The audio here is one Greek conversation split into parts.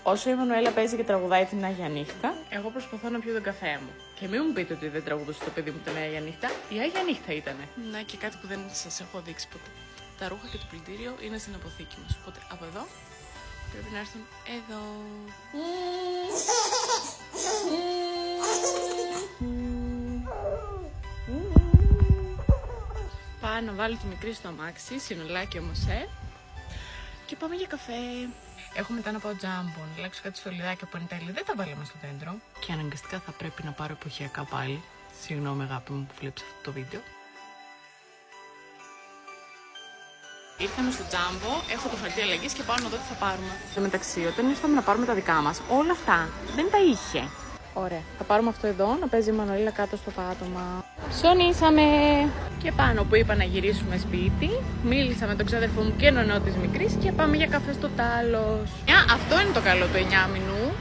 Όσο η Εμμανουέλα παίζει και τραγουδάει την Άγια Νύχτα, εγώ προσπαθώ να πιω τον καφέ μου. Και μην μου πείτε ότι δεν τραγουδούσε το παιδί μου την Άγια Νύχτα. Η Άγια Νύχτα ήτανε. Να και κάτι που δεν σας έχω δείξει ποτέ. Τα ρούχα και το πλυντήριο είναι στην αποθήκη μας. Οπότε από εδώ πρέπει να έρθουν εδώ. Πάω να βάλω τη μικρή στο αμάξι, συνολάκι όμως, και πάμε για καφέ. Έχω μετά να πάω τζάμπο, να αλλάξω κάτι στολιδάκια που είναι τέλει. Δεν τα βάλαμε στο δέντρο. Και αναγκαστικά θα πρέπει να πάρω εποχιακά πάλι. Συγγνώμη αγάπη μου που βλέπεις αυτό το βίντεο. Ήρθαμε στο τζάμπο, έχω το χαρτί αλλαγής και πάω να δω τι θα πάρουμε. Εν τω μεταξύ, όταν ήρθαμε να πάρουμε τα δικά μας, όλα αυτά δεν τα είχε. Ωραία, θα πάρουμε αυτό εδώ, να παίζει η Μανουέλα κάτω στο πάτωμα. Ψωνίσαμε! Και πάνω που είπα να γυρίσουμε σπίτι, μίλησα με τον ξάδερφό μου και νονό της μικρής και πάμε για καφέ στο Τάλος. Αυτό είναι το καλό του 9 μηνού,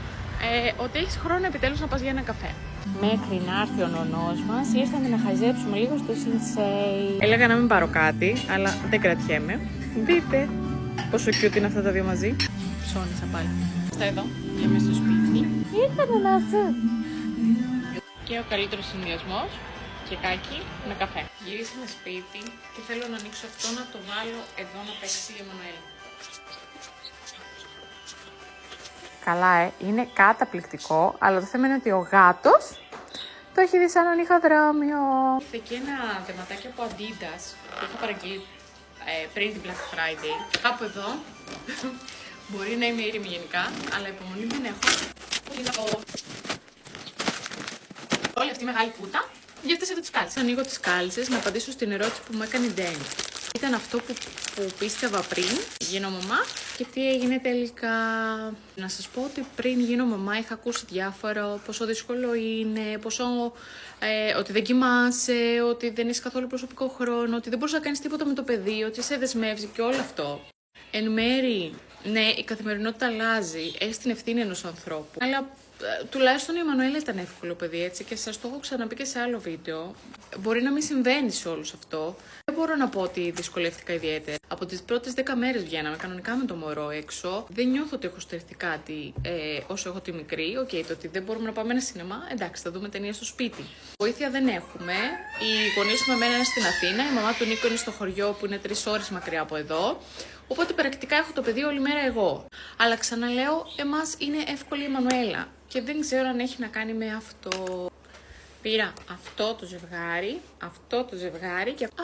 ότι έχεις χρόνο επιτέλους να πας για ένα καφέ. Μέχρι να έρθει ο νονός μας, ήρθαμε να χαζέψουμε λίγο στο Σινσέι. Έλεγα να μην πάρω κάτι, αλλά δεν κρατιέμαι. Δείτε πόσο cute είναι αυτά τα δύο μαζί. Ψώνισα πάλι. Στα εδώ, για μέσα στο σπίτι. Ήρθαμε να σου. Και ο καλύτερος συνδυασμός, κεκάκι με καφέ. Γυρίσαμε σπίτι και θέλω να ανοίξω αυτό, να το βάλω εδώ να παίξει η Εμμανουέλα. Καλά, είναι καταπληκτικό, αλλά το θέμα είναι ότι ο γάτος το έχει δει σαν ονυχοδρόμιο. Ήρθε και ένα δεματάκι από Adidas που είχα παραγγείλει πριν την Black Friday. Κάπου εδώ. Μπορεί να είμαι ήρεμη γενικά, αλλά υπομονή δεν έχω. Όλη αυτή η μεγάλη κούτα για αυτές εδώ τις κάλτσες. Ανοίγω τις κάλτσες να απαντήσω στην ερώτηση που μου έκανε η Ντένι. Ήταν αυτό που πίστευα πριν γίνω μαμά και τι έγινε τελικά. Να σας πω ότι πριν γίνω μαμά είχα ακούσει διάφορα, πόσο δύσκολο είναι, ότι δεν κοιμάσαι, ότι δεν έχεις καθόλου προσωπικό χρόνο, ότι δεν μπορείς να κάνεις τίποτα με το παιδί, ότι σε δεσμεύει και όλο αυτό. Εν μέρη, ναι, η καθημερινότητα αλλάζει, έχει την ευθύνη ενός ανθρώπου, αλλά τουλάχιστον η Εμμανουέλα ήταν εύκολο παιδί, έτσι, και σας το έχω ξαναπεί και σε άλλο βίντεο. Μπορεί να μην συμβαίνει σε όλους αυτό. Δεν μπορώ να πω ότι δυσκολεύτηκα ιδιαίτερα. Από τις πρώτες 10 μέρες βγαίναμε κανονικά με το μωρό έξω. Δεν νιώθω ότι έχω στερηθεί κάτι όσο έχω τη μικρή. Οκ, το ότι δεν μπορούμε να πάμε ένα σινεμά, εντάξει, θα δούμε ταινία στο σπίτι. Βοήθεια δεν έχουμε. Οι γονείς μου εμένα είναι στην Αθήνα, η μαμά του Νίκο είναι στο χωριό που είναι 3 ώρες μακριά από εδώ. Οπότε πρακτικά έχω το παιδί όλη μέρα εγώ. Αλλά ξαναλέω, εμάς είναι εύκολη η Εμμανουέλα. Και δεν ξέρω αν έχει να κάνει με αυτό. Πήρα αυτό το ζευγάρι και αυτό.